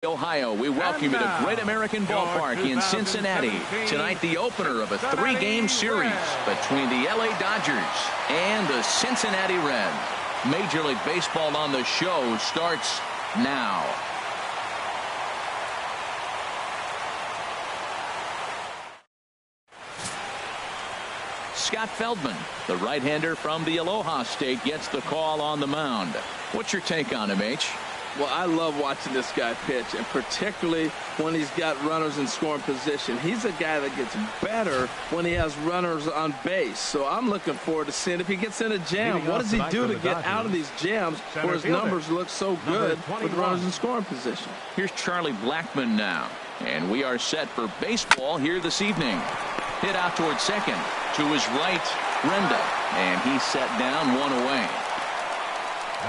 Ohio, we welcome you to Great American Ballpark in Cincinnati. Tonight, the opener of a three-game series between the LA Dodgers and the Cincinnati Reds. Major League Baseball on the show starts now. Scott Feldman, the right-hander from the Aloha State, gets the call on the mound. What's your take on him, H? Well, I love watching this guy pitch, and particularly when he's got runners in scoring position. He's a guy that gets better when he has runners on base. So I'm looking forward to seeing if he gets in a jam. What does he do to get out of these jams where his numbers look so good with runners in scoring position? Here's Charlie Blackmon now, and we are set for baseball here this evening. Hit out towards second. To his right, Renda, and he's set down, one away.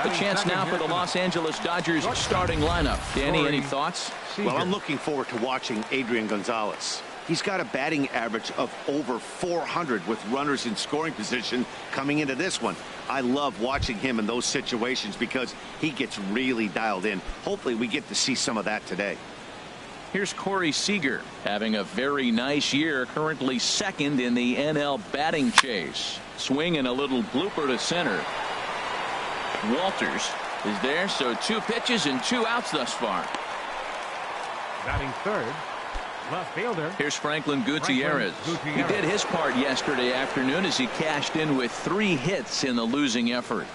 The chance now for the Los Angeles Dodgers starting lineup. Danny, any thoughts? Well, I'm looking forward to watching Adrian Gonzalez. He's got a batting average of over 400 with runners in scoring position coming into this one. I love watching him in those situations because he gets really dialed in. Hopefully we get to see some of that today. Here's Corey Seager having a very nice year, currently second in the NL batting chase. Swing and a little blooper to center. Walters is there, so 2 pitches and 2 outs thus far. Batting third, left fielder. Here's Franklin Gutierrez. He did his part yesterday afternoon as he cashed in with 3 hits in the losing effort.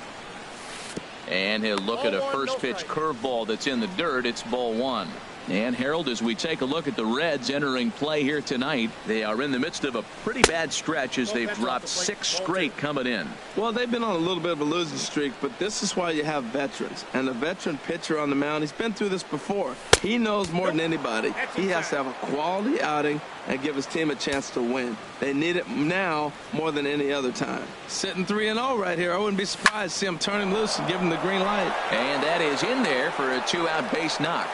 And he'll look at a first pitch curveball that's in the dirt. It's ball 1. And Harold, as we take a look at the Reds entering play here tonight, they are in the midst of a pretty bad stretch as they've dropped 6 straight coming in. Well, they've been on a little bit of a losing streak, but this is why you have veterans. And a veteran pitcher on the mound, he's been through this before. He knows more than anybody. He has to have a quality outing and give his team a chance to win. They need it now more than any other time. Sitting 3-0 right here. I wouldn't be surprised to see him turn him loose and give him the green light. And that is in there for a 2-out base knock.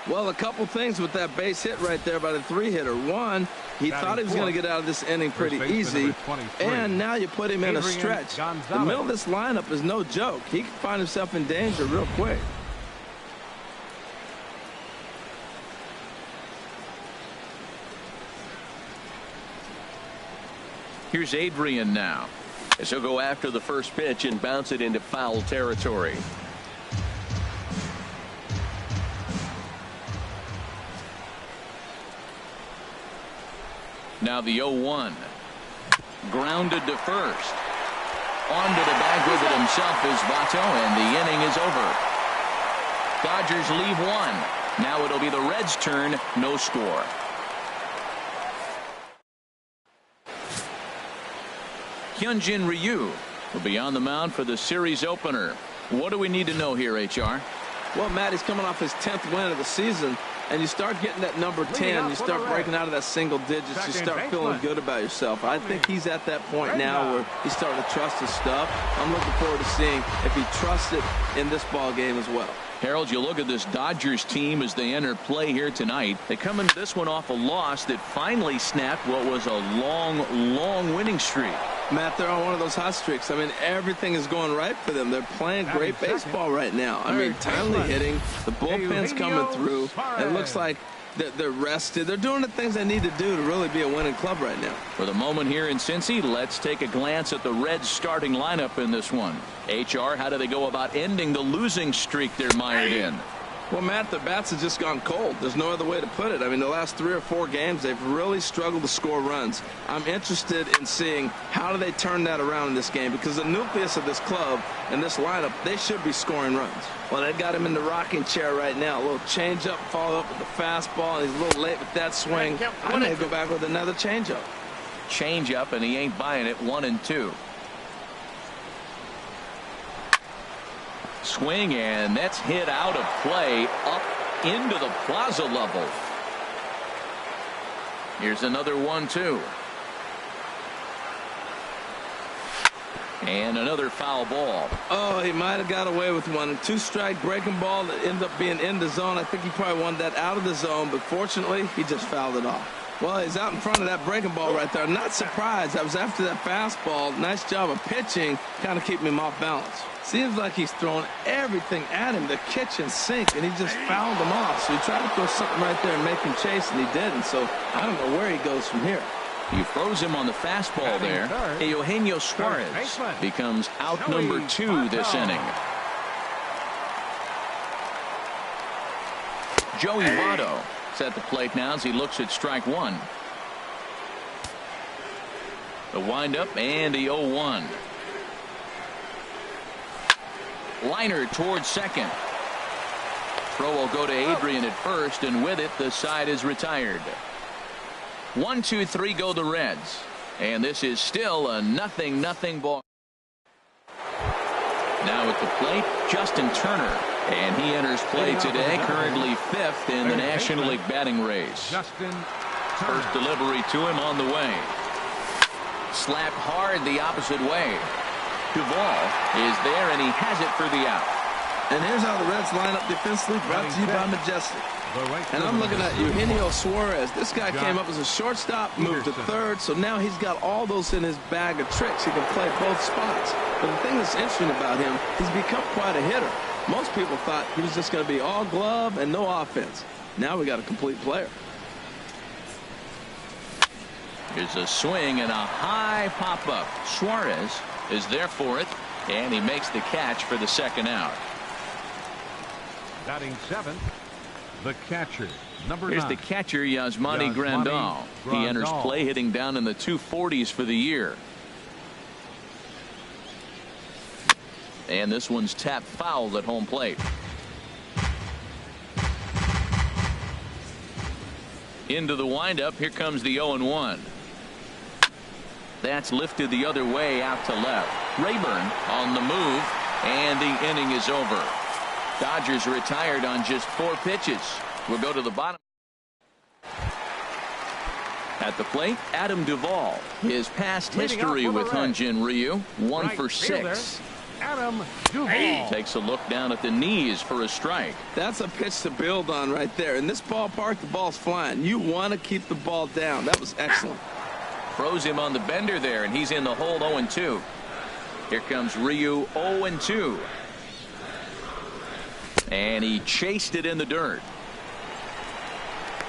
Well, a couple things with that base hit right there by the 3-hitter. One, he thought he was going to get out of this inning pretty easy, and now you put him in a stretch. The middle of this lineup is no joke. He can find himself in danger real quick. Here's Adrian now, as he'll go after the first pitch and bounce it into foul territory. Now the 0-1. Grounded to first. Onto the bag with it himself is Votto, and the inning is over. Dodgers leave 1. Now it'll be the Reds' turn. No score. Hyunjin Ryu will be on the mound for the series opener. What do we need to know here, HR? Well, Matt, he's coming off his 10th win of the season. And you start getting that number 10, you start breaking out of that single digits, you start feeling good about yourself. I think he's at that point now where he's starting to trust his stuff. I'm looking forward to seeing if he trusts it in this ball game as well. Harold, you look at this Dodgers team as they enter play here tonight. They come into this one off a loss that finally snapped what was a long winning streak. Matt, they're on one of those hot streaks. I mean, everything is going right for them. They're playing great baseball right now. I mean, timely hitting. The bullpen's coming through. It looks like they're rested. They're doing the things they need to do to really be a winning club right now. For the moment here in Cincy, let's take a glance at the Reds starting lineup in this one. HR, how do they go about ending the losing streak they're mired in? Well, Matt, the bats have just gone cold. There's no other way to put it. I mean, the last 3 or 4 games, they've really struggled to score runs. I'm interested in seeing how do they turn that around in this game, because the nucleus of this club and this lineup, they should be scoring runs. Well, they got him in the rocking chair right now. A little changeup, follow up with the fastball, and he's a little late with that swing. I may go back with another changeup. Changeup, and he ain't buying it. 1-2. Swing, and that's hit out of play up into the plaza level. Here's another 1-2. And another foul ball. Oh, he might have got away with one. A 2-strike breaking ball that ended up being in the zone. I think he probably wanted that out of the zone, but fortunately, he just fouled it off. Well, he's out in front of that breaking ball right there. I'm not surprised. I was after that fastball. Nice job of pitching, kind of keeping him off balance. Seems like he's throwing everything at him, the kitchen sink, and he just fouled him off. So he tried to throw something right there and make him chase, and he didn't. So I don't know where he goes from here. He throws him on the fastball there. Eugenio Suarez becomes out number 2 this inning. Joey Votto is at the plate now as he looks at strike 1. The windup and the 0-1. Liner towards second. Throw will go to Adrian at first, and with it, the side is retired. 1, 2, 3 go the Reds, and this is still a 0-0 ball. Now at the plate, Justin Turner, and he enters play today, currently 5th in the National League batting race. First delivery to him on the way. Slapped hard the opposite way. Duvall is there, and he has it for the out. And here's how the Reds line up defensively, brought to you by Majestic. And I'm looking at Eugenio Suarez. This guy came up as a shortstop, moved to third, so now he's got all those in his bag of tricks. He can play both spots. But the thing that's interesting about him, he's become quite a hitter. Most people thought he was just going to be all glove and no offense. Now we got a complete player. Here's a swing and a high pop-up. Suarez is there for it, and he makes the catch for the second out. Batting 7th, the catcher, number 9. Here's the catcher, Yasmani Grandal. He enters play hitting down in the 240s for the year. And this one's tapped foul at home plate. Into the windup. Here comes the 0-1. That's lifted the other way out to left. Rayburn on the move, and the inning is over. Dodgers retired on just 4 pitches. We'll go to the bottom. At the plate, Adam Duvall. His past history with Hyun-Jin Ryu, 1 for 6. Adam Duvall takes a look down at the knees for a strike. That's a pitch to build on right there. In this ballpark, the ball's flying. You want to keep the ball down. That was excellent. Throws him on the bender there, and he's in the hole 0-2. Here comes Ryu, 0-2. And he chased it in the dirt.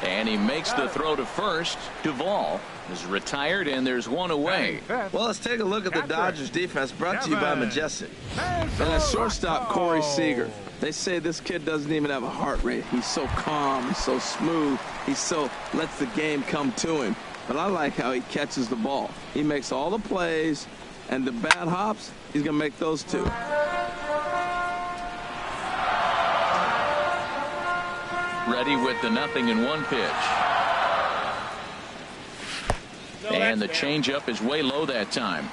And he makes the throw to first. Duvall is retired, and there's one away. Well, let's take a look at the Dodgers defense, brought to you by Majestic. And at shortstop, Corey Seager. They say this kid doesn't even have a heart rate. He's so calm, he's so smooth, lets the game come to him. But I like how he catches the ball. He makes all the plays, and the bad hops, he's going to make those too. Ready with the 0-1 pitch. And the changeup is way low that time.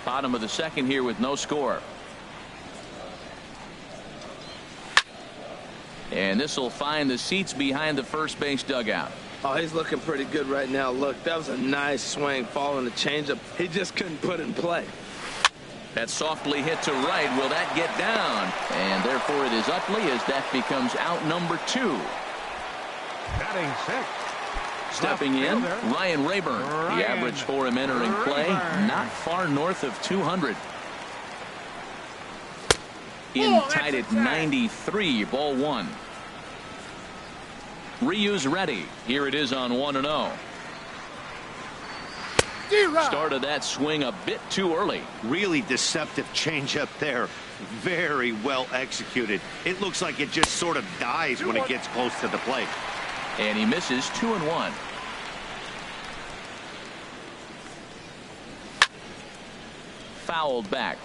Bottom of the second here with no score. And this will find the seats behind the first base dugout. Oh, he's looking pretty good right now. Look, that was a nice swing following the changeup. He just couldn't put it in play. That's softly hit to right. Will that get down? And therefore it is Utley as that becomes out number 2. Batting 6th. Stepping in, Ryan Rayburn. The average for him entering play, not far north of 200. In tied at 93, ball 1. Ryu's ready. Here it is on 1-0. Started that swing a bit too early. Really deceptive changeup there. Very well executed. It looks like it just sort of dies when it gets close to the plate. And he misses 2-1. Fouled back.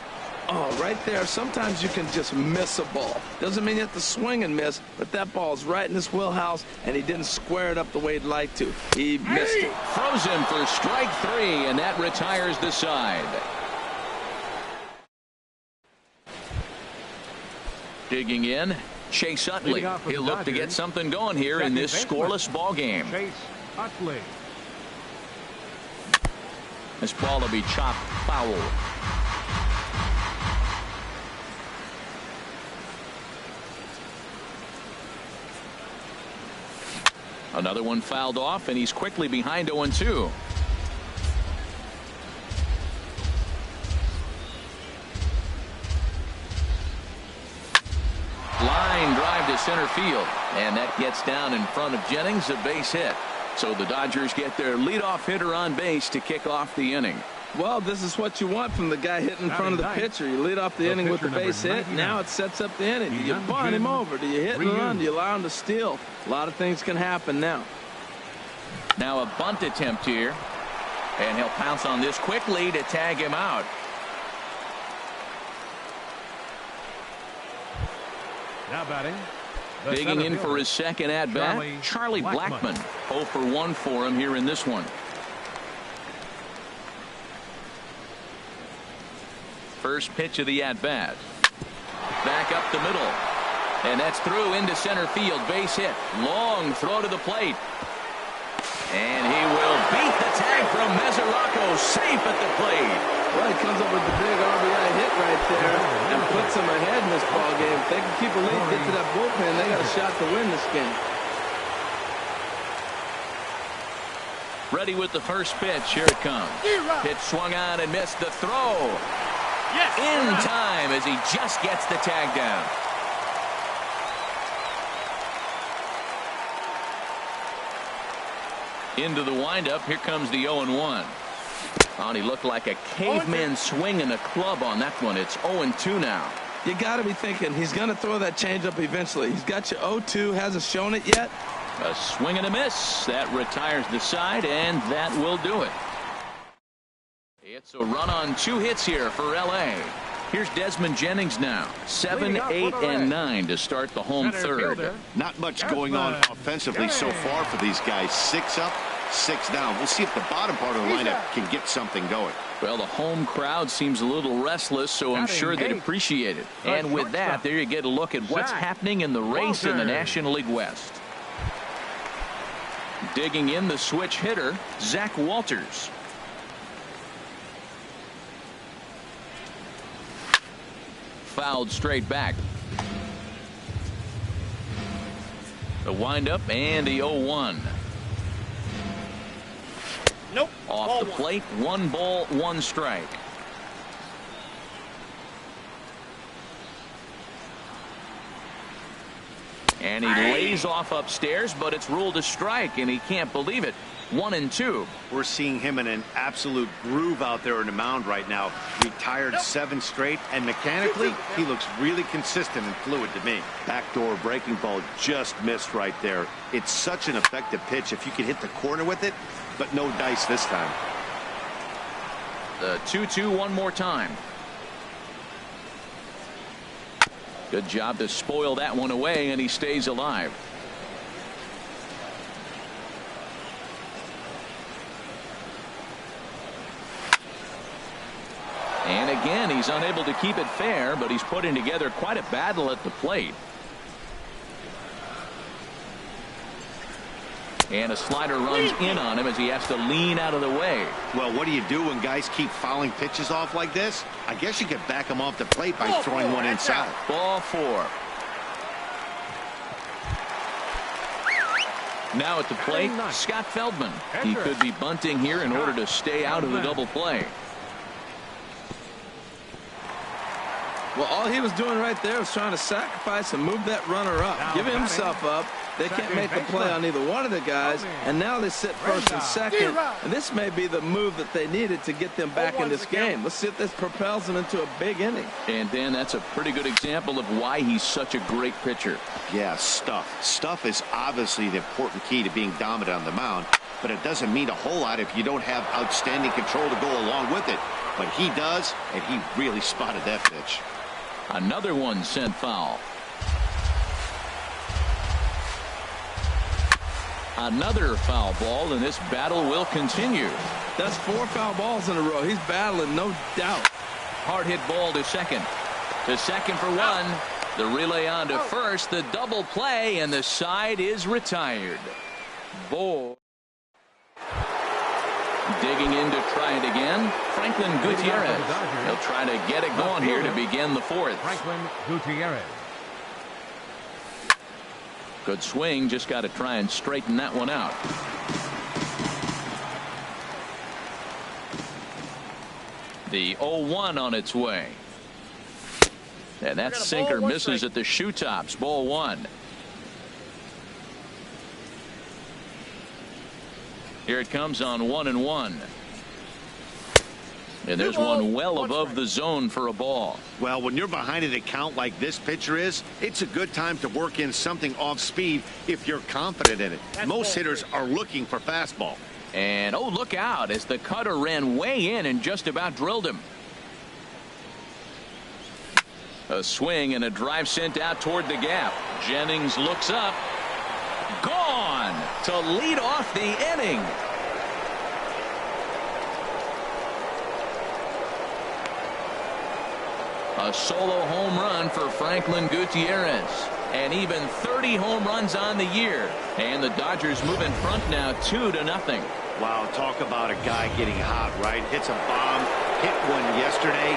Oh, right there. Sometimes you can just miss a ball. Doesn't mean you have to swing and miss, but that ball's right in his wheelhouse, and he didn't square it up the way he'd like to. He missed it. Throws him for strike 3, and that retires the side. Digging in, Chase Utley. He'll look to get something going here in this scoreless ball game. Chase Utley. This ball will be chopped foul. Another one fouled off, and he's quickly behind 0-2. Line drive to center field, and that gets down in front of Jennings, a base hit. So the Dodgers get their leadoff hitter on base to kick off the inning. Well, this is what you want from the guy hitting in front of the pitcher. You lead off the inning with the base hit. Now it sets up the inning. Do you bunt him over? Do you hit and run? Do you allow him to steal? A lot of things can happen now. Now a bunt attempt here, and he'll pounce on this quickly to tag him out. Now batting. Digging in for his second at-bat, Charlie Blackmon. 0 for 1 for him here in this one. First pitch of the at-bat. Back up the middle. And that's through into center field. Base hit. Long throw to the plate. And he will beat the tag from Mesoraco. Safe at the plate. Well, he comes up with the big RBI hit right there and puts them ahead in this ball game. If they can keep a lead, get to that bullpen, they got a shot to win this game. Ready with the first pitch. Here it comes. Pitch swung on and missed the throw. In time as he just gets the tag down. Into the windup. Here comes the 0-1. Oh, and he looked like a caveman swinging a club on that one. It's 0-2 now. You got to be thinking he's going to throw that changeup eventually. He's got you 0-2, hasn't shown it yet. A swing and a miss. That retires the side, and that will do it. It's a run on 2 hits here for L.A. Here's Desmond Jennings now. 7, 8, and 9 to start the home third. Not much going on offensively so far for these guys. 6 up, 6 down. We'll see if the bottom part of the lineup can get something going. Well, the home crowd seems a little restless, so I'm sure they'd appreciate it. And with that, there you get a look at what's happening in the race in the National League West. Digging in, the switch hitter, Zach Walters. Fouled straight back. The windup and the 0-1. Nope. Off the plate, 1 ball, 1 strike. And he lays off upstairs, but it's ruled a strike, and he can't believe it. 1-2. We're seeing him in an absolute groove out there in the mound right now. Retired 7 straight, and mechanically, he looks really consistent and fluid to me. Backdoor breaking ball just missed right there. It's such an effective pitch if you can hit the corner with it, but no dice this time. The 2-2 one more time. Good job to spoil that one away, and he stays alive. And again, he's unable to keep it fair, but he's putting together quite a battle at the plate. And a slider runs in on him as he has to lean out of the way. Well, what do you do when guys keep fouling pitches off like this? I guess you could back them off the plate by throwing one inside. Ball 4. Now at the plate, Scott Feldman. He could be bunting here in order to stay out of the double play. Well, all he was doing right there was trying to sacrifice and move that runner up. Give himself up. They can't make the play on either one of the guys, and now they sit first and second. And this may be the move that they needed to get them back in this game. Let's see if this propels them into a big inning. And Dan, that's a pretty good example of why he's such a great pitcher. Yeah, stuff. Stuff is obviously the important key to being dominant on the mound, but it doesn't mean a whole lot if you don't have outstanding control to go along with it. But he does, and he really spotted that pitch. Another one sent foul. Another foul ball, and this battle will continue. That's 4 foul balls in a row. He's battling, no doubt. Hard hit ball to second. To second for 1. The relay on to first. The double play, and the side is retired. Boy. Digging in to try it again, Franklin Gutierrez. He'll try to get it going here to begin the 4th. Franklin Gutierrez. Good swing, just got to try and straighten that one out. The 0-1 on its way. And that sinker misses at the shoe tops. Ball one. Here it comes on 1-1. And there's one well above the zone for a ball. Well, when you're behind an account like this pitcher is, it's a good time to work in something off speed if you're confident in it. Most hitters are looking for fastball. And oh, look out as the cutter ran way in and just about drilled him. A swing and a drive sent out toward the gap. Jennings looks up. Gone to lead off the inning. A solo home run for Franklin Gutierrez. And even 30 home runs on the year. And the Dodgers move in front now 2-0. Wow, talk about a guy getting hot, right? Hits a bomb, hit one yesterday.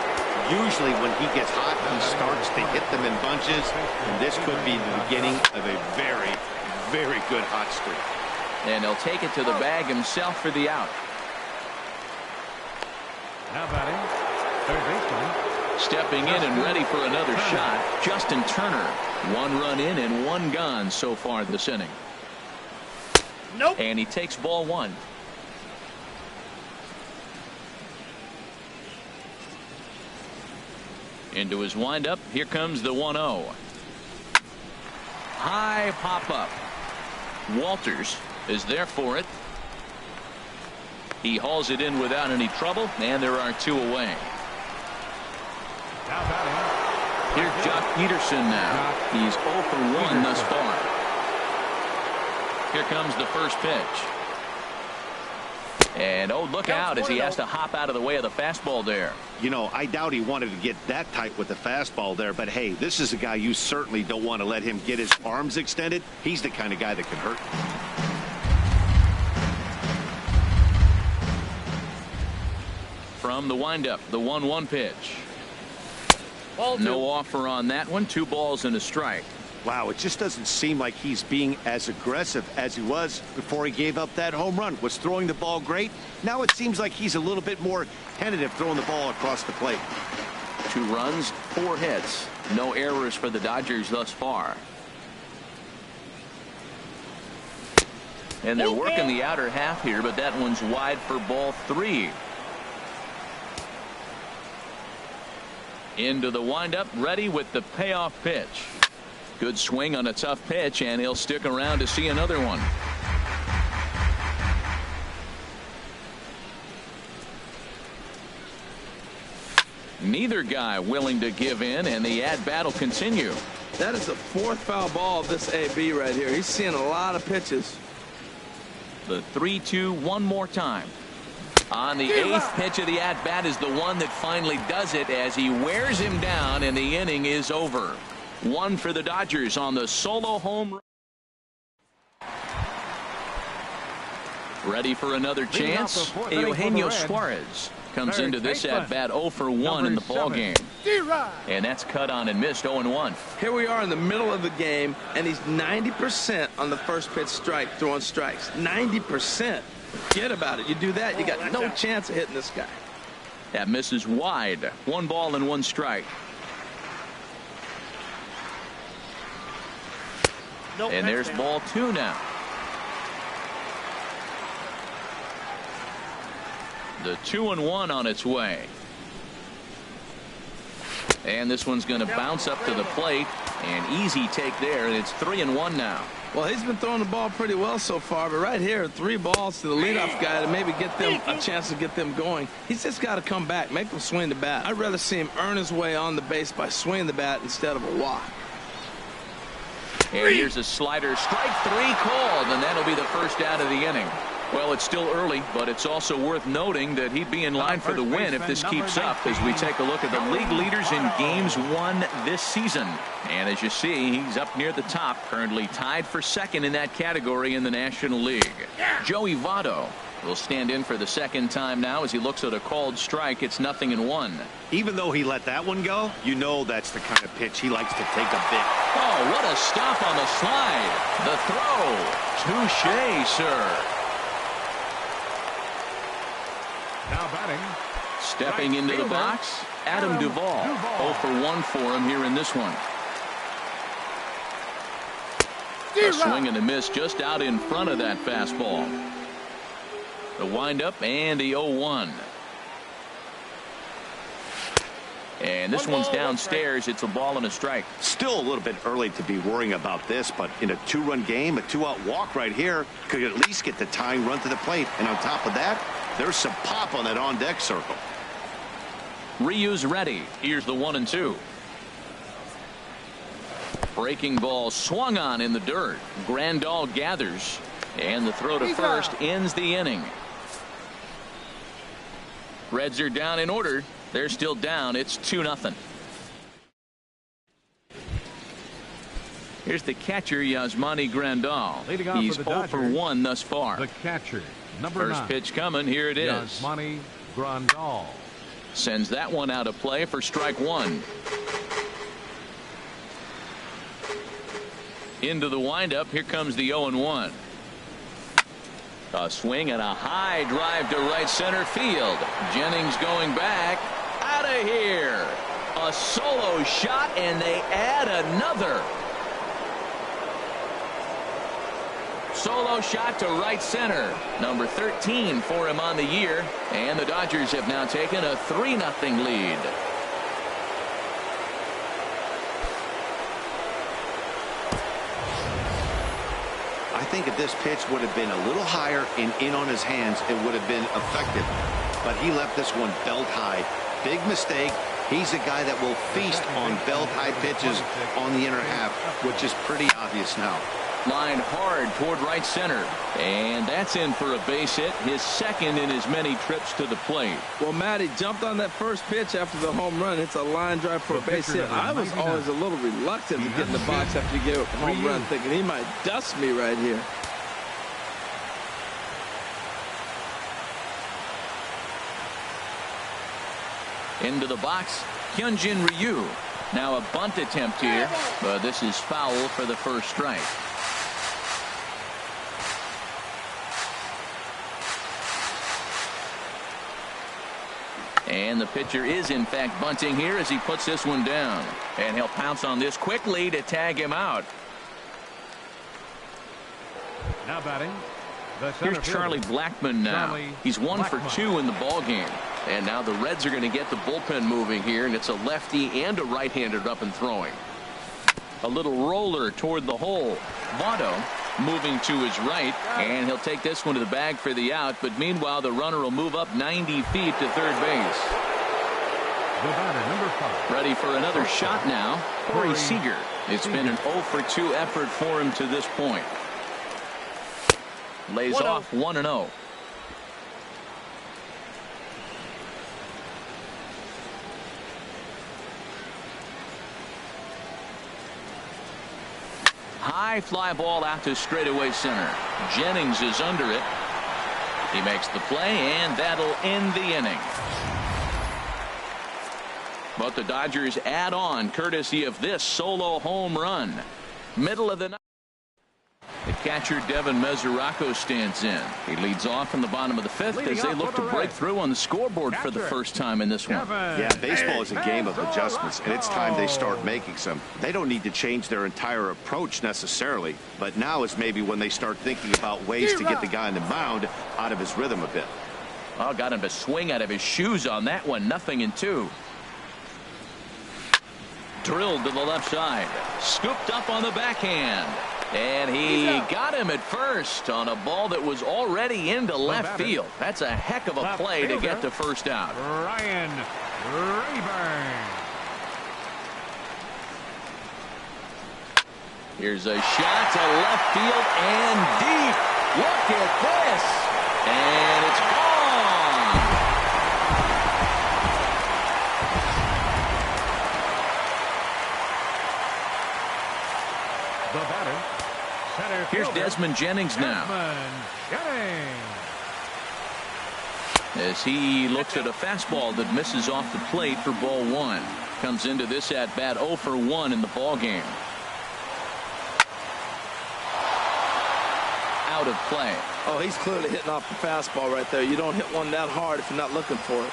Usually when he gets hot, he starts to hit them in bunches. And this could be the beginning of a very, very good hot streak. And he'll take it to the bag himself for the out. Now batting, third baseman. Stepping in and ready for another shot, Justin Turner. 1 run in and 1 gone so far this inning. Nope. And he takes ball one. Into his windup. Here comes the 1-0. High pop up. Walters is there for it. He hauls it in without any trouble, and there are 2 away. Now batting. Here's Jock Peterson now. He's 0 for 1 thus far. Here comes the first pitch. And oh, look out as he has to hop out of the way of the fastball there. You know, I doubt he wanted to get that tight with the fastball there, but hey, this is a guy you certainly don't want to let him get his arms extended. He's the kind of guy that can hurt. From the windup, the 1-1 pitch. No offer on that one. 2 balls and a strike. Wow, it just doesn't seem like he's being as aggressive as he was before he gave up that home run. Was throwing the ball great. Now it seems like he's a little bit more tentative throwing the ball across the plate. 2 runs, 4 hits. No errors for the Dodgers thus far. And they're working the outer half here, but that one's wide for ball 3. Into the windup, ready with the payoff pitch. Good swing on a tough pitch, and he'll stick around to see another one. Neither guy willing to give in, and the at-bat will continue. That is the 4th foul ball of this AB right here. He's seeing a lot of pitches. The 3-2 one more time. On the 8th pitch of the at-bat is the one that finally does it as he wears him down, and the inning is over. 1 for the Dodgers on the solo home run. Ready for another chance. Eugenio Suarez comes into this at-bat 0 for 1 in the ball game. And that's cut on and missed 0-1. Here we are in the middle of the game, and he's 90% on the first pitch strike, throwing strikes. 90%. Forget about it. You do that, you got no chance of hitting this guy. That misses wide. 1 ball and 1 strike. And there's ball 2 now. The 2-1 on its way. And this one's going to bounce up to the plate. An easy take there, and it's 3-1 now. Well, he's been throwing the ball pretty well so far, but right here, 3 balls to the leadoff guy to maybe get them a chance to get them going. He's just got to come back, make them swing the bat. I'd rather see him earn his way on the base by swinging the bat instead of a walk. And here's a slider, strike 3 called, and that'll be the first out of the inning. Well, it's still early, but it's also worth noting that he'd be in line for the win if this keeps up as we take a look at the league leaders in games won this season. And as you see, he's up near the top, currently tied for 2nd in that category in the National League. Joey Votto will stand in for the second time now as he looks at a called strike. It's 0-1. Even though he let that one go, you know that's the kind of pitch he likes to take a bit. Oh, what a stop on the slide. The throw. Touche, sir. Now batting. Stepping into the box, Adam Duvall. 0 for 1 for him here in this one. A swing and a miss just out in front of that fastball. The windup and the 0-1. And this one's downstairs. It's a ball and a strike. Still a little bit early to be worrying about this, but in a 2-run game, a 2-out walk right here could at least get the tying run to the plate. And on top of that, there's some pop on that on-deck circle. Ryu's ready. Here's the 1-2. Breaking ball swung on in the dirt. Grandal gathers, and the throw to first ends the inning. Reds are down in order. They're still down. It's 2-0. Here's the catcher, Yasmani Grandal. He's 0 for 1 thus far. The catcher, number First 9. pitch coming. Here it is. Yasmani Grandal. Sends that one out of play for strike 1. Into the windup. Here comes the 0-1. A swing and a high drive to right center field. Jennings going back. Out of here. A solo shot, and they add another. Solo shot to right center. Number 13 for him on the year. And the Dodgers have now taken a 3-0 lead. I think if this pitch would have been a little higher and in on his hands, it would have been effective. But he left this one belt high. Big mistake. He's a guy that will feast on belt high pitches on the inner half, which is pretty obvious now. Line hard toward right center. And that's in for a base hit, his second in as many trips to the plate. Well, Matt, he jumped on that first pitch after the home run. It's a line drive for a base hit. I was always a little reluctant to get in the box after you get a home run, thinking he might dust me right here. Into the box, Hyunjin Ryu. Now a bunt attempt here, but this is foul for the first strike. And the pitcher is in fact bunting here as he puts this one down. And he'll pounce on this quickly to tag him out. Now batting. Here's Charlie Blackmon now. He's 1 for 2 in the ball game. And now the Reds are going to get the bullpen moving here, and it's a lefty and a right-hander up and throwing. A little roller toward the hole. Votto moving to his right, and he'll take this one to the bag for the out. But meanwhile, the runner will move up 90 feet to third base. The batter, number 5. Ready for another shot now, Corey Seager. It's been an 0 for 2 effort for him to this point. Lays off 1-0. High fly ball out to straightaway center. Jennings is under it. He makes the play, and that'll end the inning. But the Dodgers add on courtesy of this solo home run. Middle of the night. The catcher Devin Mesoraco stands in. He leads off in the bottom of the 5th as they look to break through on the scoreboard for the first time in this one. Yeah, baseball is a game of adjustments, and it's time they start making some. They don't need to change their entire approach necessarily, but now is maybe when they start thinking about ways to get the guy on the mound out of his rhythm a bit. Oh, got him to swing out of his shoes on that one. 0-2. Drilled to the left side. Scooped up on the backhand. And he got him at first on a ball that was already into left field. That's a heck of a play to get the first out. Ryan Rayburn. Here's a shot to left field and deep. Look at this. And it's gone. The batter. Here's Desmond Jennings now. as he looks at a fastball that misses off the plate for ball one. Comes into this at bat 0 for 1 in the ball game. Out of play. Oh, he's clearly hitting off the fastball right there. You don't hit one that hard if you're not looking for it.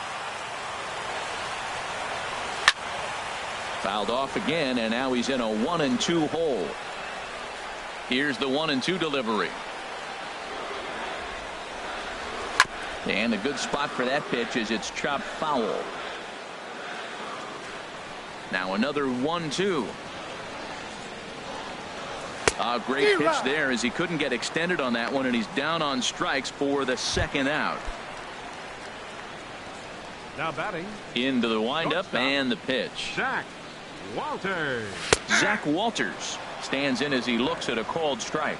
Fouled off again, and now he's in a 1-2 hole. Here's the 1-2 delivery. And a good spot for that pitch is it's chopped foul. Now another 1-2. A great pitch there as he couldn't get extended on that one, and he's down on strikes for the second out. Now batting. Into the windup and the pitch. Zach Walters. Zach Walters stands in as he looks at a called strike.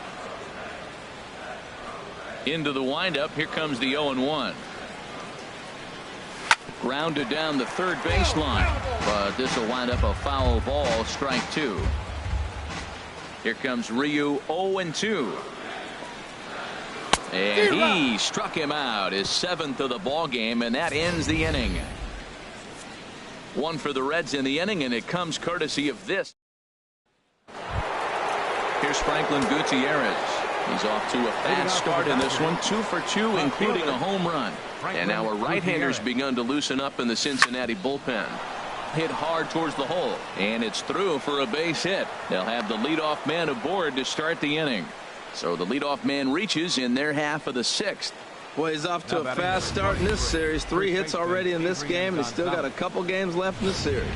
Into the windup. Here comes the 0-1. Grounded down the third baseline, but this will wind up a foul ball. Strike 2. Here comes Ryu, 0-2. And he struck him out, his 7th of the ball game, and that ends the inning. 1 for the Reds in the inning, and it comes courtesy of this. Here's Franklin Gutierrez. He's off to a fast start in this one, 2 for 2, including a home run. And now a right-hander's begun to loosen up in the Cincinnati bullpen. Hit hard towards the hole, and it's through for a base hit. They'll have the leadoff man aboard to start the inning. So the leadoff man reaches in their half of the 6th. Well, he's off to a fast start in this series. 3 hits already in this game, and he's still got a couple games left in the series.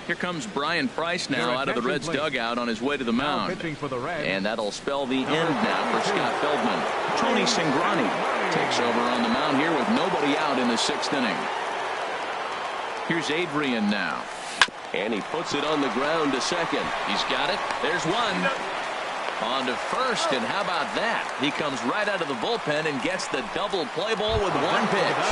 Here comes Brian Price now out of the Reds dugout on his way to the mound. And that'll spell the end now for Scott Feldman. Tony Cingrani takes over on the mound here with nobody out in the 6th inning. Here's Adrian now. And he puts it on the ground to second. He's got it. There's one. On to first, and how about that? He comes right out of the bullpen and gets the double play ball with 1 pitch.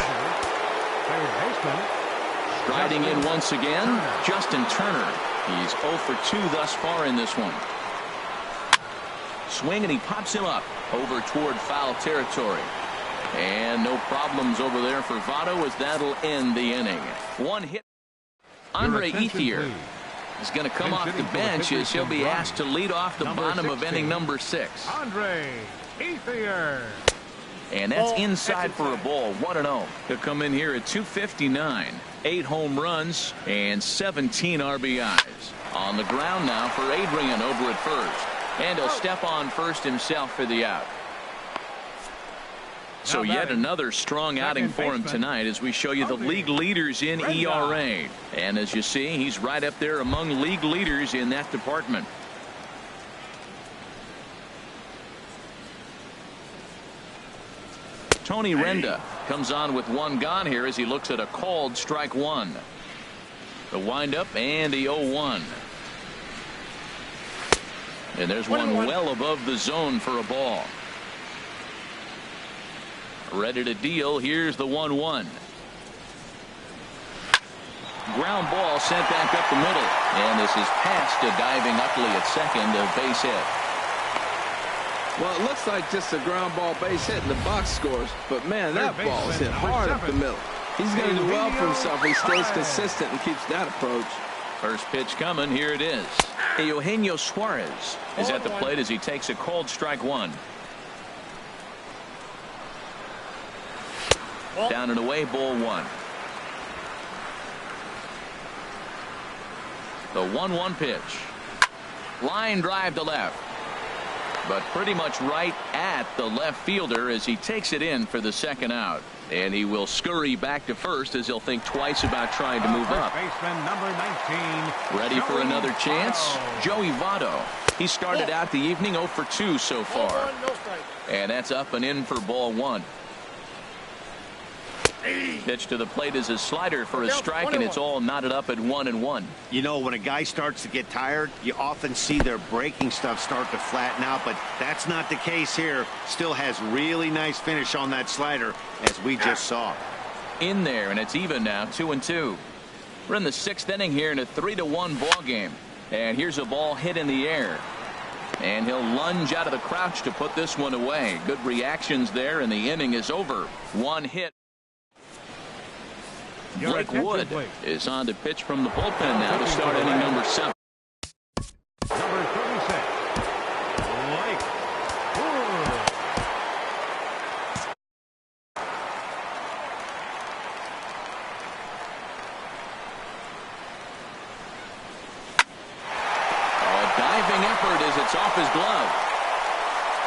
Striding in once again, Justin Turner. He's 0 for 2 thus far in this one. Swing, and he pops him up over toward foul territory. And no problems over there for Votto, as that'll end the inning. 1 hit. Andre Ethier is going to come off the bench as he'll be asked to lead off the bottom of inning number 6. Andre Ethier. And that's inside for a ball. 1-0. He'll come in here at 259. 8 home runs and 17 RBIs. On the ground now for Adrian over at first. And he'll step on first himself for the out. So yet another strong outing for him tonight as we show you the league leaders in ERA. And as you see, he's right up there among league leaders in that department. Tony Renda comes on with 1 gone here as he looks at a called strike 1. The windup and the 0-1. And there's one well above the zone for a ball. Ready to deal. Here's the 1-1. Ground ball sent back up the middle. And this is past to diving Utley at second, a base hit. Well, it looks like just a ground ball base hit in the box scores. But, man, that ball is hit hard up the middle. He's going to do well for himself. He stays consistent and keeps that approach. First pitch coming. Here it is. Eugenio Suarez is at the plate as he takes a called strike 1. Down and away, ball 1. The 1-1 pitch. Line drive to left. But pretty much right at the left fielder as he takes it in for the second out. And he will scurry back to first as he'll think twice about trying to move up. Baseman number 19. Ready for another chance? Joey Votto. He started out the evening 0 for 2 so far. And that's up and in for ball 1. Pitch to the plate is a slider for a strike, and it's all knotted up at 1-1. You know, when a guy starts to get tired, you often see their breaking stuff start to flatten out, but that's not the case here. Still has really nice finish on that slider, as we just saw. In there, and it's even now, 2-2. We're in the 6th inning here in a 3-1 ball game. And here's a ball hit in the air. And he'll lunge out of the crouch to put this one away. Good reactions there, and the inning is over. One hit. Blake Wood is on to pitch from the bullpen now to start inning number 7. Number 36, Blake Wood. Diving effort as it's off his glove.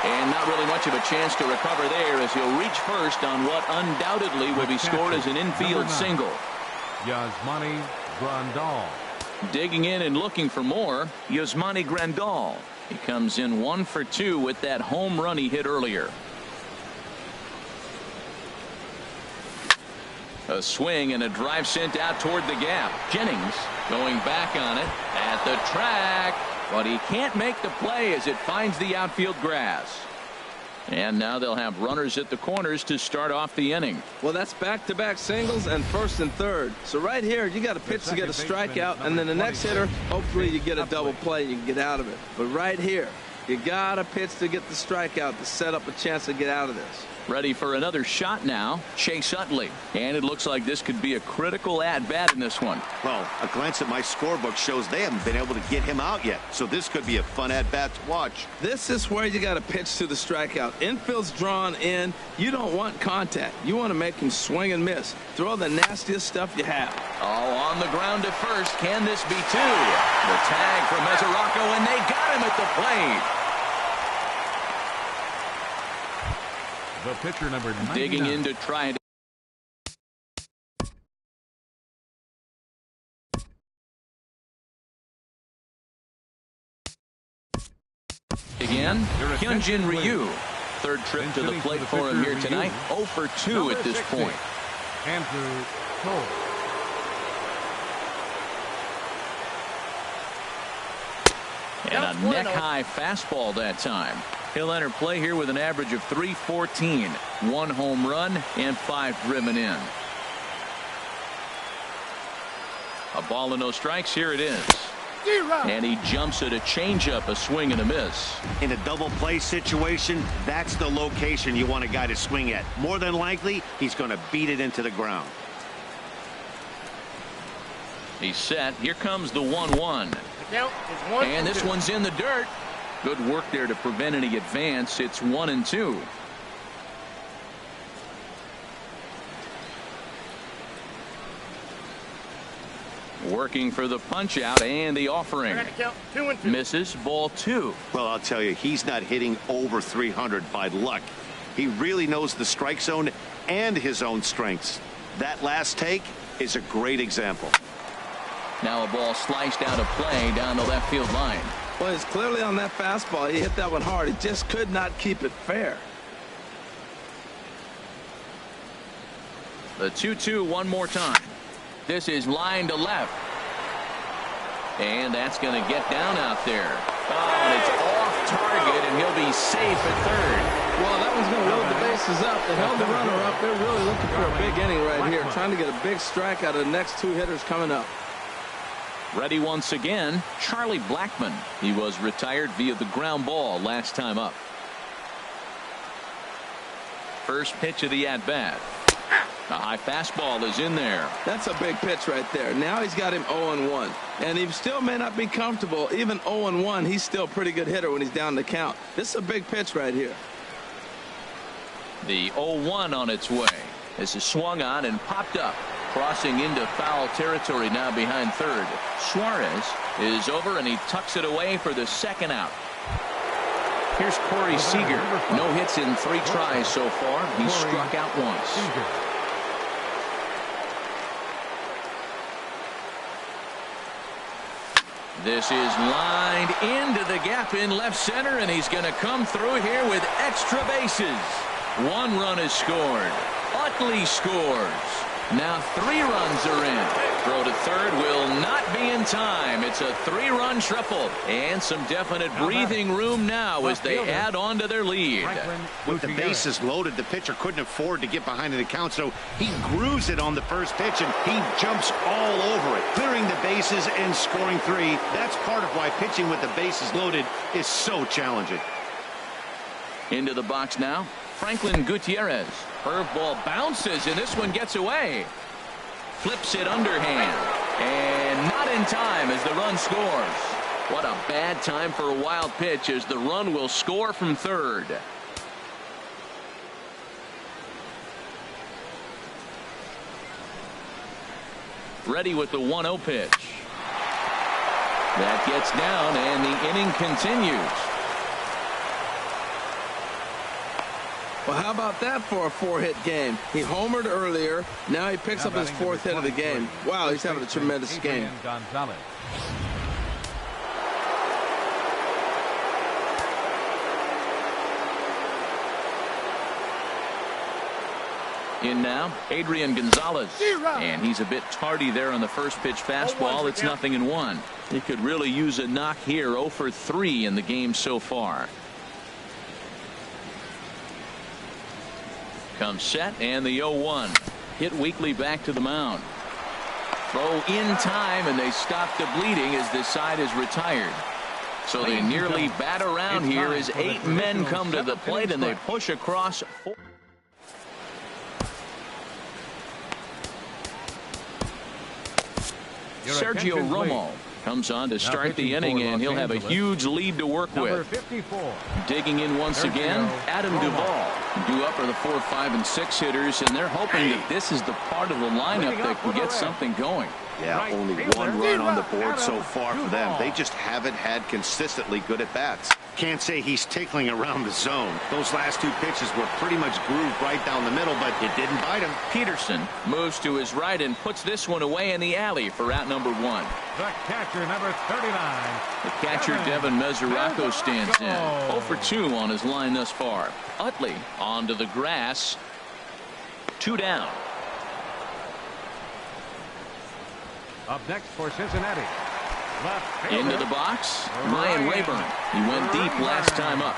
And not really much of a chance to recover there as he'll reach first on what undoubtedly will be scored as an infield single. Yasmani Grandal. Digging in and looking for more, Yasmani Grandal. He comes in 1 for 2 with that home run he hit earlier. A swing and a drive sent out toward the gap. Jennings going back on it at the track. But he can't make the play as it finds the outfield grass. And now they'll have runners at the corners to start off the inning. Well, that's back-to-back singles and first and third. So right here, you got a pitch to get a strikeout, and then the next hitter, hopefully you get a double play, you can get out of it. But right here, you got a pitch to get the strikeout to set up a chance to get out of this. Ready for another shot now, Chase Utley. And it looks like this could be a critical at-bat in this one. Well, a glance at my scorebook shows they haven't been able to get him out yet. So this could be a fun at-bat to watch. This is where you got to pitch to the strikeout. Infield's drawn in. You don't want contact. You want to make him swing and miss. Throw the nastiest stuff you have. Oh, on the ground to first. Can this be 2? The tag from Mesoraco, and they got him at the plate. The pitcher, number 99. Digging in to try it. Again, Hyunjin Ryu. Third trip to the plate for him here tonight. 0 for 2 at this point. Andrew Cole. And a neck-high fastball that time. He'll enter play here with an average of .314. 1 home run and 5 driven in. A ball and no strikes. Here it is. And he jumps at a changeup, a swing and a miss. In a double play situation, that's the location you want a guy to swing at. More than likely, he's going to beat it into the ground. He's set. Here comes the 1-1. And this one's in the dirt. Good work there to prevent any advance. It's 1-2. Working for the punch out and the offering. Misses, ball 2. Well, I'll tell you, he's not hitting over 300 by luck. He really knows the strike zone and his own strengths. That last take is a great example. Now a ball sliced out of play down the left field line. Well, he's clearly on that fastball. He hit that one hard. He just could not keep it fair. The 2-2 one more time. This is line to left. And that's going to get down out there. Oh, and it's off target, and he'll be safe at third. Well, that one's going to load the bases up. They held the runner up. They're really looking for a big inning right here, trying to get a big strike out of the next 2 hitters coming up. Ready once again, Charlie Blackmon. He was retired via the ground ball last time up. First pitch of the at-bat. A high fastball is in there. That's a big pitch right there. Now he's got him 0-1. And he still may not be comfortable. Even 0-1, he's still a pretty good hitter when he's down the count. This is a big pitch right here. The 0-1 on its way. This is swung on and popped up. Crossing into foul territory now behind third. Suarez is over and he tucks it away for the second out. Here's Corey Seager. No hits in 3 tries so far. He struck out once. This is lined into the gap in left center, and he's going to come through here with extra bases. 1 run is scored. Utley scores. Now 3 runs are in. throw to third will not be in time. It's a 3-run triple, and some definite breathing room now as they add on to their lead. With the bases loaded, the pitcher couldn't afford to get behind an account, so he grooves it on the first pitch, and he jumps all over it, clearing the bases and scoring 3. That's part of why pitching with the bases loaded is so challenging. Into the box now, Franklin Gutierrez. Curveball bounces, and this one gets away. Flips it underhand, and not in time as the run scores. What a bad time for a wild pitch as the run will score from third. Ready with the 1-0 pitch. That gets down, and the inning continues. Well, how about that for a 4-hit game? He homered earlier. Now he picks up his 4th hit of the game. Wow, he's having a tremendous game. Gonzalez. In now, Adrian Gonzalez. And he's a bit tardy there on the first pitch fastball. It's 0-1. He could really use a knock here. 0 for 3 in the game so far. Comes set, and the 0-1. Hit weakly back to the mound. Throw in time, and they stop the bleeding as this side is retired. So they nearly bat around here as 8 men come to the plate, and they push across 4. Sergio Romo comes on to start the inning, and he'll have a huge lead to work with. 54. Digging in once again, Adam Duvall. Due up are the 4, 5, and 6 hitters, and they're hoping that this is the part of the lineup that can get something going. Yeah, only 1 run on the board so far for them. They just haven't had consistently good at-bats. Can't say he's tickling around the zone. Those last 2 pitches were pretty much grooved right down the middle, but it didn't bite him. Peterson moves to his right and puts this one away in the alley for out number 1. The catcher, number 39. The catcher, Devin Mesoraco, stands in. 0 for 2 on his line thus far. Utley onto the grass. 2 down. Up next for Cincinnati. Into the box, Ryan Rayburn. He went deep last time up.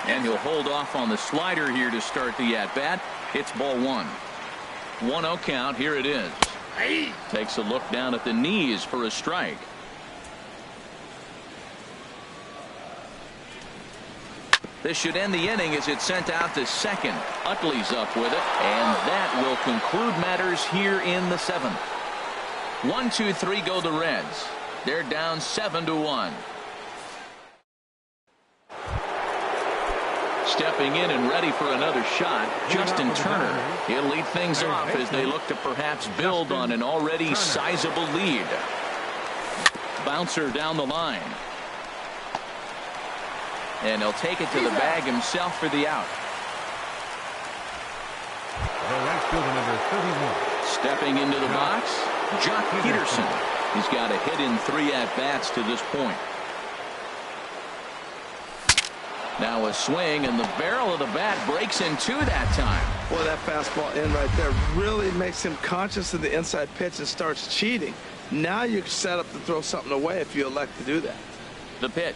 And he'll hold off on the slider here to start the at-bat. It's ball 1. 1-0 count. Here it is. Takes a look down at the knees for a strike. This should end the inning as it's sent out to second. Utley's up with it, and that will conclude matters here in the 7th. 1, 2, 3 go the Reds. They're down 7-1. Stepping in and ready for another shot, Justin Turner. He'll lead things off as they look to perhaps build on an already sizable lead. Bouncer down the line. And he'll take it to the bag himself for the out. The right fielder, number 31. Stepping into the box, Jock Peterson. He's got a hit in 3 at-bats to this point. Now a swing, and the barrel of the bat breaks in 2 that time. Boy, that fastball in right there really makes him conscious of the inside pitch and starts cheating. Now you're set up to throw something away if you elect to do that. The pitch.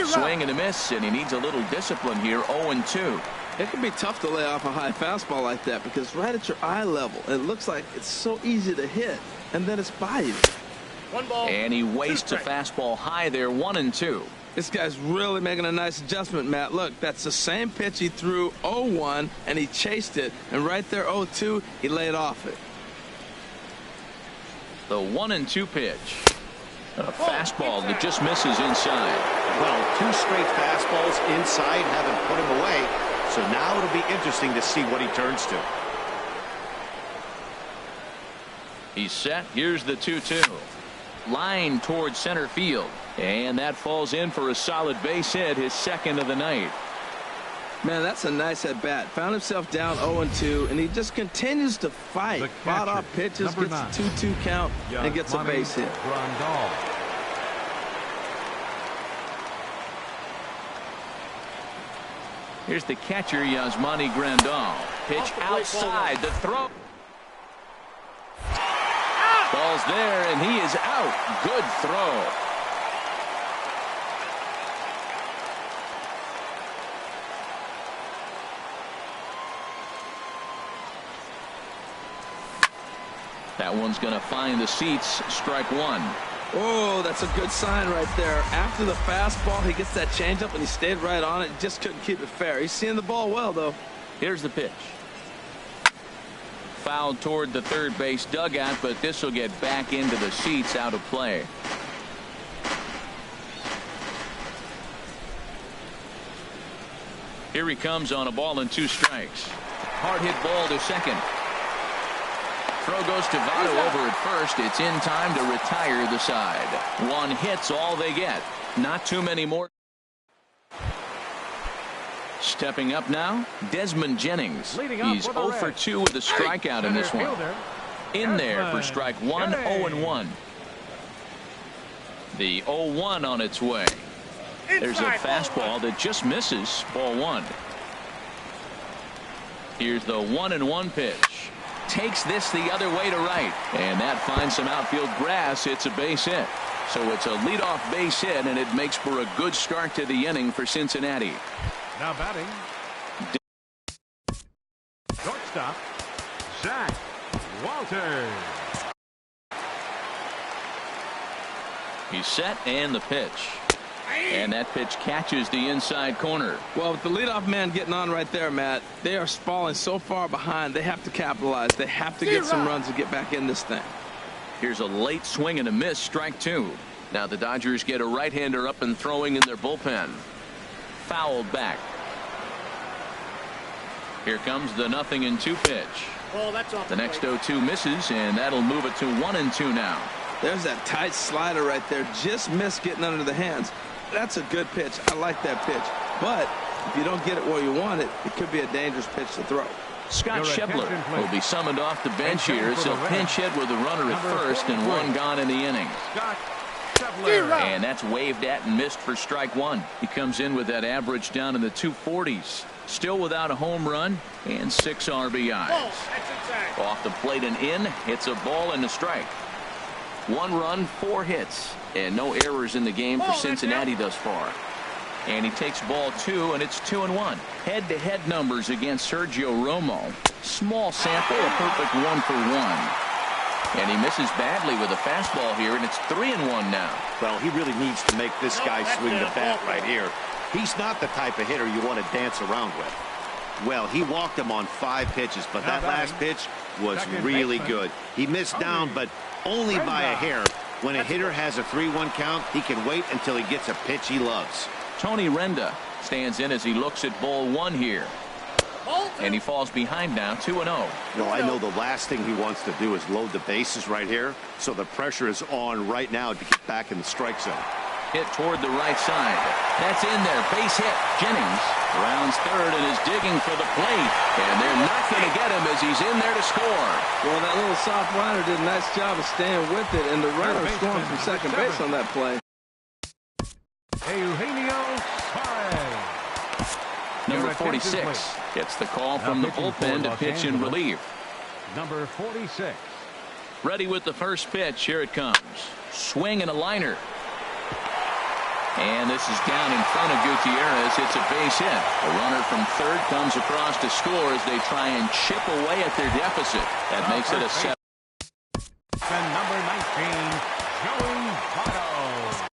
Swing and a miss, and he needs a little discipline here. 0-2. It can be tough to lay off a high fastball like that because right at your eye level, it looks like it's so easy to hit, and then it's by you. 1 ball. And he wastes a fastball high there. 1-2. This guy's really making a nice adjustment, Matt. Look, that's the same pitch he threw 0-1, and he chased it, and right there 0-2, he laid off it. The 1-2 pitch. A fastball that just misses inside. Well, 2 straight fastballs inside haven't put him away, so now it'll be interesting to see what he turns to. He's set. Here's the 2-2. Line towards center field. And that falls in for a solid base hit, his 2nd of the night. Man, that's a nice at bat. Found himself down 0-2, and he just continues to fight. Fought off pitches, gets a 2-2 count, and gets a base hit. Grandal. Here's the catcher, Yasmani Grandal. Pitch outside. The throw. The ball's there, and he is out. Good throw. That one's going to find the seats. Strike one. Oh, that's a good sign right there. After the fastball, he gets that changeup, and he stayed right on it. Just couldn't keep it fair. He's seeing the ball well, though. Here's the pitch. Fouled toward the third base dugout, but this will get back into the seats, out of play. Here he comes on a ball and 2 strikes. Hard hit ball to second. Throw goes to Votto over at first. It's in time to retire the side. 1 hit's all they get. Not too many more. Stepping up now, Desmond Jennings. He's 0 for 2 with a strikeout in this one. In there for strike 1, 0-1. The 0-1 on its way. There's a fastball that just misses. Ball 1. Here's the 1-1 pitch. Takes this the other way to right, and that finds some outfield grass. It's a base hit. So it's a leadoff base hit, and it makes for a good start to the inning for Cincinnati. Now batting, shortstop, Zach Walters. He's set, and the pitch. And that pitch catches the inside corner. Well, with the leadoff man getting on right there, Matt, they are falling so far behind. They have to capitalize. They have to get some runs to get back in this thing. Here's a late swing and a miss. Strike 2. Now the Dodgers get a right-hander up and throwing in their bullpen. Fouled back. Here comes the 0-2 pitch. Oh, that's off the next 0-2 misses, and that'll move it to 1-2 now. There's that tight slider right there. Just missed getting under the hands. That's a good pitch. I like that pitch. But if you don't get it where you want it, it could be a dangerous pitch to throw. Scott Schebler will be summoned off the bench here as he'll pinch hit with a runner at first and 1 gone in the inning. Scott Schebler. And that's waved at and missed for strike 1. He comes in with that average down in the 240s. Still without a home run and 6 RBIs. Off the plate and in. It's a ball and a strike. 1 run, 4 hits, and no errors in the game for Cincinnati thus far. And he takes ball 2, and it's 2-1. Head-to-head numbers against Sergio Romo. Small sample, a perfect 1 for 1. And he misses badly with a fastball here, and it's 3-1 now. Well, he really needs to make this guy swing the bat right here. He's not the type of hitter you want to dance around with. Well, he walked him on 5 pitches, but that last pitch was really good. He missed down, but only by a hair. When a hitter has a 3-1 count, he can wait until he gets a pitch he loves. Tony Renda stands in as he looks at ball 1 here. And he falls behind now, 2-0. I know the last thing he wants to do is load the bases right here, so the pressure is on right now to get back in the strike zone. Hit toward the right side. That's in there. Base hit. Jennings rounds third and is digging for the plate. And they're not going to get him as he's in there to score. Well, that little soft liner did a nice job of staying with it, and the runner scoring from second base on that play. Eugenio Suarez. Number 46 gets the call from the bullpen to pitch in relief. Number 46. Ready with the first pitch. Here it comes. Swing and a liner. And this is down in front of Gutierrez. It's a base hit. A runner from third comes across to score as they try and chip away at their deficit. That makes it a 7. And number 19, Joey Votto.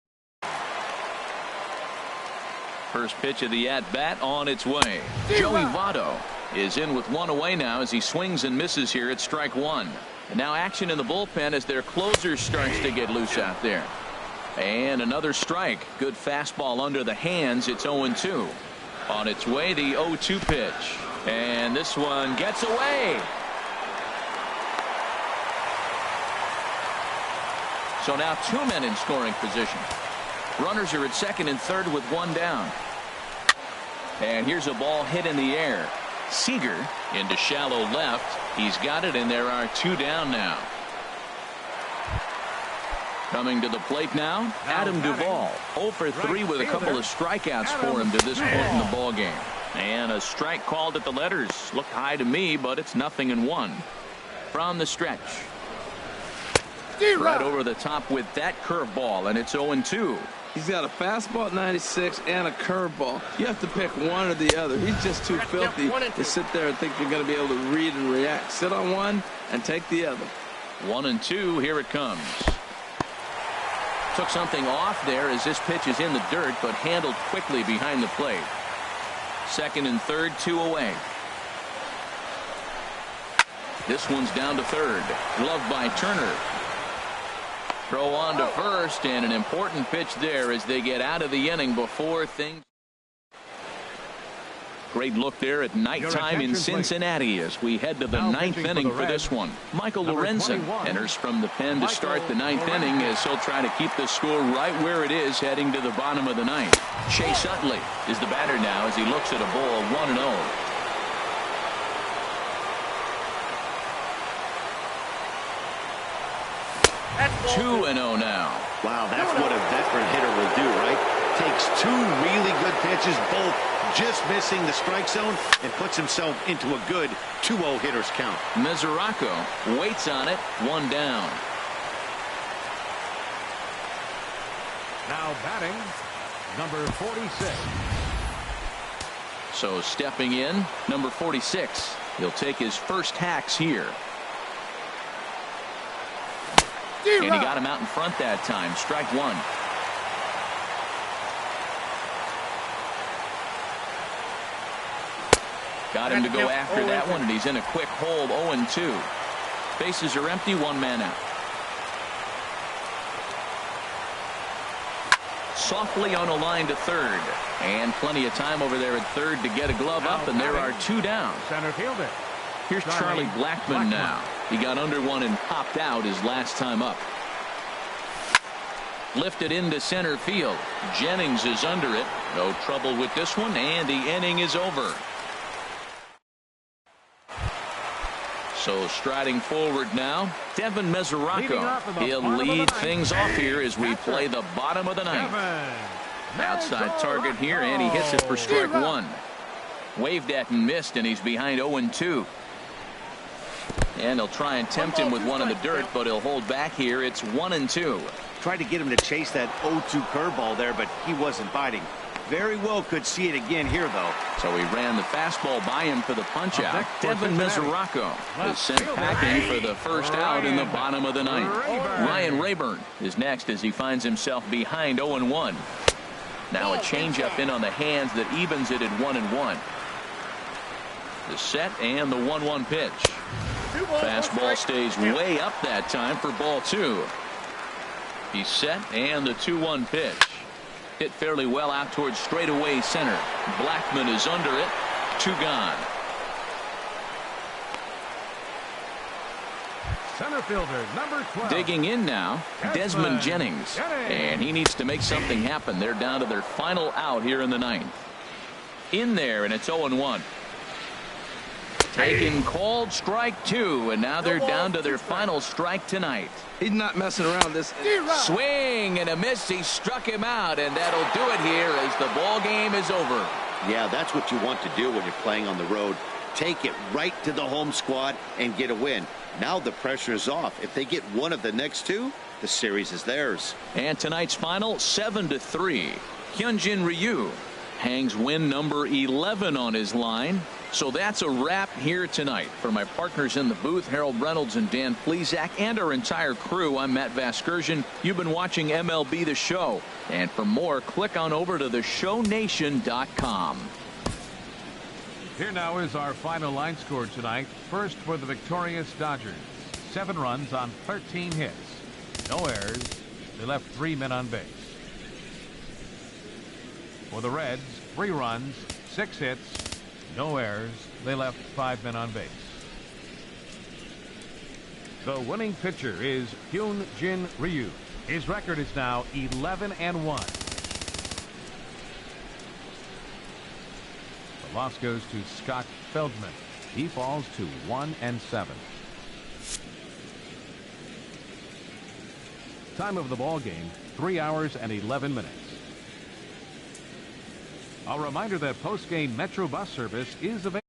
First pitch of the at-bat on its way. Joey Votto is in with 1 away now as he swings and misses here at strike 1. And now action in the bullpen as their closer starts to get loose out there. And another strike. Good fastball under the hands. It's 0-2. On its way, the 0-2 pitch. And this one gets away. So now 2 men in scoring position. Runners are at second and third with 1 down. And here's a ball hit in the air. Seager into shallow left. He's got it, and there are 2 down now. Coming to the plate now, Adam Duvall. 0 for 3 with a couple of strikeouts for him to this point in the ballgame. And a strike called at the letters. Looked high to me, but it's 0-1. From the stretch. Right over the top with that curveball, and it's 0-2. He's got a fastball at 96 and a curveball. You have to pick one or the other. He's just too filthy to sit there and think you're going to be able to read and react. Sit on one and take the other. 1-2. Here it comes. Took something off there as this pitch is in the dirt, but handled quickly behind the plate. Second and third, 2 away. This one's down to third. Gloved by Turner. Throw on to first, and an important pitch there as they get out of the inning before things. Great look there at nighttime in Cincinnati as we head to the ninth inning for this one. Michael Lorenzen enters from the pen to start the ninth inning as he'll try to keep the score right where it is heading to the bottom of the ninth. Chase Utley is the batter now as he looks at a ball 1-0. That's 2-0 now. Wow, that's what a veteran hitter will do, right? Takes two really good pitches, both just missing the strike zone, and puts himself into a good 2-0 hitter's count. Mesoraco waits on it, one down. Now batting, number 46. So stepping in, number 46. He'll take his first hacks here. And he got him out in front that time. Strike one. Got him to go after that one, and he's in a quick hold. 0-2. Bases are empty, one man out. Softly on a line to third, and plenty of time over there at third to get a glove up, and there are two down. Center fielder. Here's Charlie Blackmon now. He got under one and popped out his last time up. Lifted into center field. Jennings is under it. No trouble with this one, and the inning is over. So striding forward now, Devin Mesoraco. He'll lead things off here as we play the bottom of the ninth. Outside target here, and he hits it for strike one. Waved at and missed, and he's behind 0-2. And he'll try and tempt him with one in the dirt, but he'll hold back here. It's 1-2. Tried to get him to chase that 0-2 curveball there, but he wasn't biting. Very well could see it again here, though. So he ran the fastball by him for the punch-out. Devin Mesoraco is sent packing for the first out in the bottom of the ninth. Ryan Rayburn is next as he finds himself behind 0-1. Now a changeup in on the hands that evens it at 1-1. The set and the 1-1 pitch. Fastball stays way up that time for ball two. He's set, and the 2-1 pitch. Hit fairly well out towards straightaway center. Blackmon is under it. Two gone. Center fielder, number 12. Digging in now, Desmond Jennings. And he needs to make something happen. They're down to their final out here in the ninth. In there, and it's 0-1. Taken called strike two, and now they're down to their final strike tonight. He's not messing around this. Swing and a miss. He struck him out, and that'll do it here as the ball game is over. Yeah, that's what you want to do when you're playing on the road. Take it right to the home squad and get a win. Now the pressure is off. If they get one of the next two, the series is theirs. And tonight's final, 7-3. Hyunjin Ryu hangs win number 11 on his line. So that's a wrap here tonight. For my partners in the booth, Harold Reynolds and Dan Plesac, and our entire crew, I'm Matt Vasgersian. You've been watching MLB The Show. And for more, click on over to theshownation.com. Here now is our final line score tonight. First for the victorious Dodgers. 7 runs on 13 hits. No errors. They left 3 men on base. For the Reds, 3 runs, 6 hits. No errors. They left 5 men on base. The winning pitcher is Hyunjin Ryu. His record is now 11-1. The loss goes to Scott Feldman. He falls to 1-7. Time of the ball game, 3 hours and 11 minutes. A reminder that post-game Metro bus service is available.